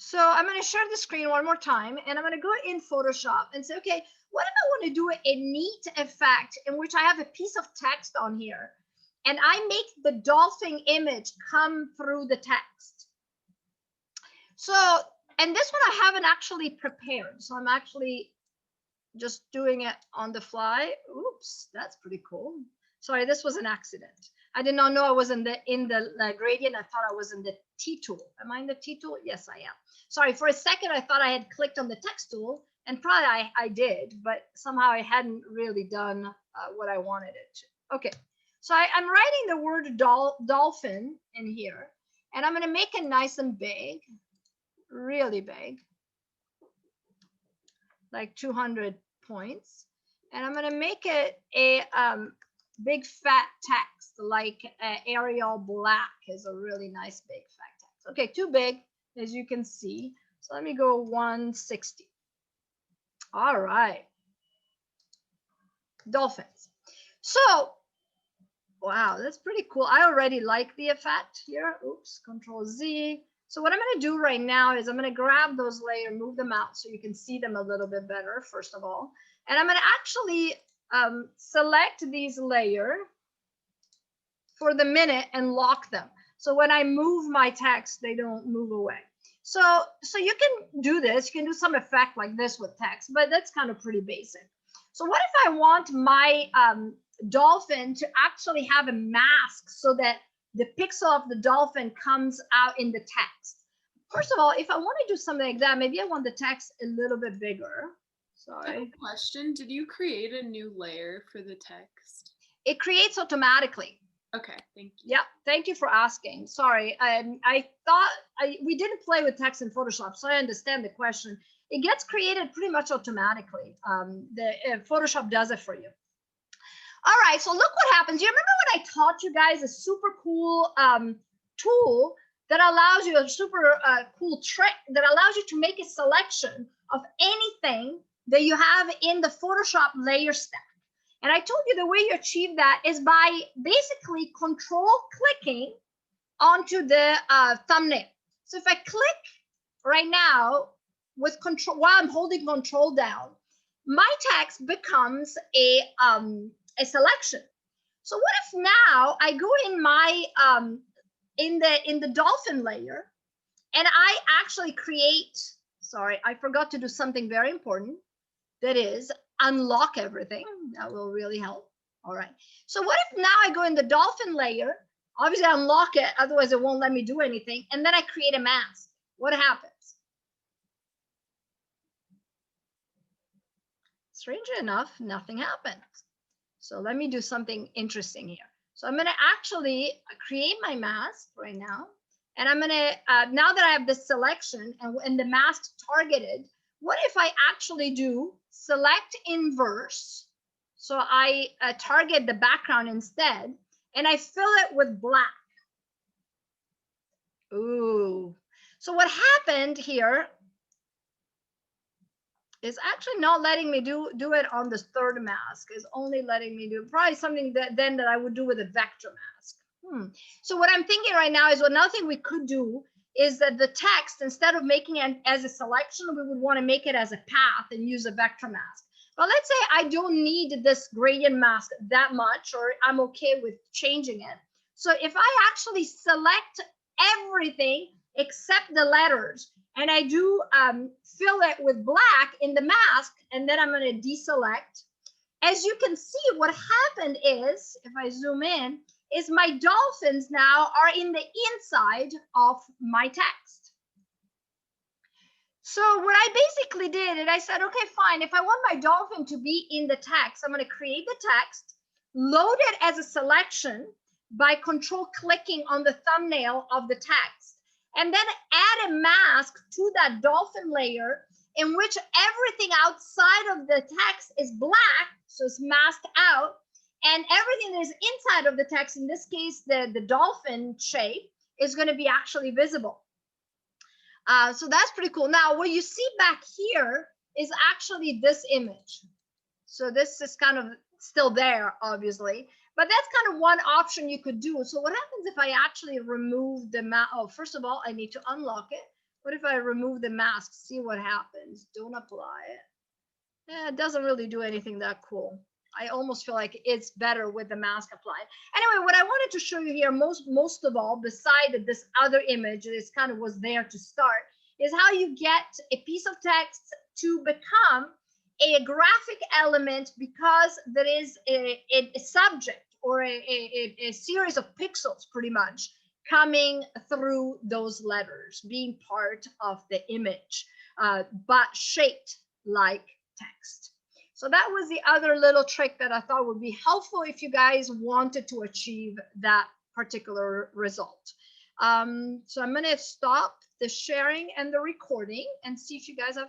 So I'm going to share the screen one more time, and I'm going to go in Photoshop and say, okay, what if I want to do a neat effect in which I have a piece of text on here, and I make the dolphin image come through the text. So, and this one I haven't actually prepared, so I'm actually just doing it on the fly. Oops, that's pretty cool. Sorry, this was an accident. I did not know I was in the gradient. I thought I was in the T tool. Am I in the T tool? Yes, I am. Sorry, for a second I thought I had clicked on the text tool, and probably I did, but somehow I hadn't really done what I wanted it to. Okay, so I'm writing the word dolphin in here, and I'm going to make it nice and big, really big, like 200 points, and I'm going to make it a big fat text, like Arial Black is a really nice big fat text. Okay, too big, as you can see. So let me go 160. All right. Dolphins. So, wow, that's pretty cool. I already like the effect here. Oops, Control Z. So what I'm going to do right now is I'm going to grab those layers, move them out so you can see them a little bit better, first of all. And I'm going to actually select these layers for the minute and lock them. So when I move my text, they don't move away. So you can do this. You can do some effect like this with text, but that's kind of pretty basic. So what if I want my dolphin to actually have a mask so that the pixel of the dolphin comes out in the text? First of all, if I want to do something like that, maybe I want the text a little bit bigger. Sorry. I have a question. Did you create a new layer for the text? It creates automatically. Okay, thank you. Yeah, thank you for asking. Sorry, I thought we didn't play with text in Photoshop, so I understand the question. It gets created pretty much automatically. Photoshop does it for you. All right, so look what happens. You remember when I taught you guys a super cool tool that allows you, a super cool trick that allows you to make a selection of anything that you have in the Photoshop layer stack. And I told you the way you achieve that is by basically control clicking onto the thumbnail. So if I click right now with control, while I'm holding control down, my text becomes a selection. So what if now I go in my in the dolphin layer, and I actually create, sorry, I forgot to do something very important. That is unlock everything. That will really help. All right. So what if now I go in the dolphin layer, obviously I unlock it, otherwise it won't let me do anything, and then I create a mask. What happens? Strangely enough, nothing happens. So let me do something interesting here. So I'm going to actually create my mask right now. And I'm going to, now that I have this selection and the mask targeted, what if I actually do select inverse? So I target the background instead, and I fill it with black. Ooh. So what happened here is actually not letting me do it on this third mask. Is only letting me do probably something that I would do with a vector mask. So what I'm thinking right now is, well, another thing we could do is that the text, instead of making it as a selection, we would want to make it as a path and use a vector mask. But let's say I don't need this gradient mask that much, or I'm okay with changing it. So if I actually select everything except the letters, and I do fill it with black in the mask, and then I'm going to deselect. As you can see, what happened is, if I zoom in, is my dolphins now are in the inside of my text. So what I basically did, and I said, okay, fine. If I want my dolphin to be in the text, I'm going to create the text, load it as a selection by control clicking on the thumbnail of the text, and then add a mask to that dolphin layer in which everything outside of the text is black, so it's masked out, and everything that is inside of the text, in this case, the dolphin shape, is going to be actually visible. So that's pretty cool. Now, what you see back here is actually this image. So this is kind of still there, obviously, but that's kind of one option you could do. So what happens if I actually remove the map? Oh, first of all, I need to unlock it. What if I remove the mask? See what happens. Don't apply it. It doesn't really do anything that cool. I almost feel like it's better with the mask applied. Anyway, what I wanted to show you here, most of all, beside this other image, this kind of was there to start, is how you get a piece of text to become a graphic element because there is a subject or a series of pixels, pretty much, coming through those letters, being part of the image, but shaped like text. So that was the other little trick that I thought would be helpful if you guys wanted to achieve that particular result. So I'm going to stop the sharing and the recording and see if you guys have